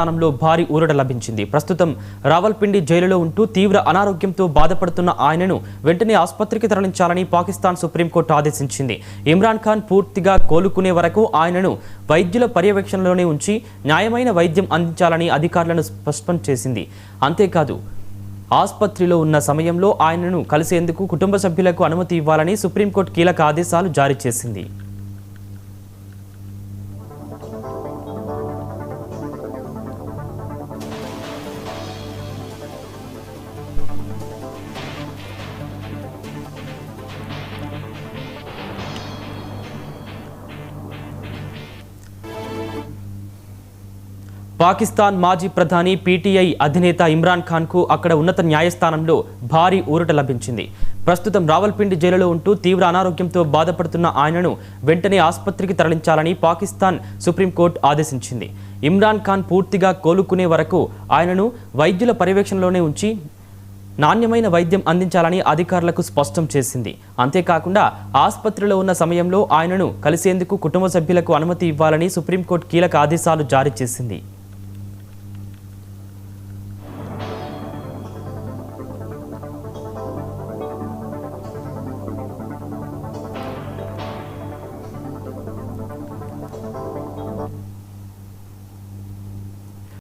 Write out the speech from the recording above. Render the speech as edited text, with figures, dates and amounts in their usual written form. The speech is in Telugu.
స్థానంలో భారీ ఊరట లభించింది. ప్రస్తుతం రావల్పిండి జైలులో ఉంటూ తీవ్ర అనారోగ్యంతో బాధపడుతున్న ఆయనను వెంటనే ఆసుపత్రికి తరలించాలని పాకిస్తాన్ సుప్రీంకోర్టు ఆదేశించింది. ఇమ్రాన్ ఖాన్ పూర్తిగా కోలుకునే వరకు ఆయనను వైద్యుల పర్యవేక్షణలోనే ఉంచి న్యాయమైన వైద్యం అందించాలని అధికారులను స్పష్టం చేసింది. అంతేకాదు ఆసుపత్రిలో ఉన్న సమయంలో ఆయనను కలిసేందుకు కుటుంబ సభ్యులకు అనుమతి ఇవ్వాలని సుప్రీంకోర్టు కీలక ఆదేశాలు జారీ చేసింది. పాకిస్తాన్ మాజీ ప్రధాని పీటీఐ అధినేత ఇమ్రాన్ ఖాన్కు అక్కడ ఉన్నత న్యాయస్థానంలో భారీ ఊరట లభించింది. ప్రస్తుతం రావల్పిండి జైలులో ఉంటూ తీవ్ర అనారోగ్యంతో బాధపడుతున్న ఆయనను వెంటనే ఆసుపత్రికి తరలించాలని పాకిస్తాన్ సుప్రీంకోర్టు ఆదేశించింది. ఇమ్రాన్ ఖాన్ పూర్తిగా కోలుకునే వరకు ఆయనను వైద్యుల పర్యవేక్షణలోనే ఉంచి నాణ్యమైన వైద్యం అందించాలని అధికారులకు స్పష్టం చేసింది. అంతేకాకుండా ఆసుపత్రిలో ఉన్న సమయంలో ఆయనను కలిసేందుకు కుటుంబ సభ్యులకు అనుమతి ఇవ్వాలని సుప్రీంకోర్టు కీలక ఆదేశాలు జారీ చేసింది.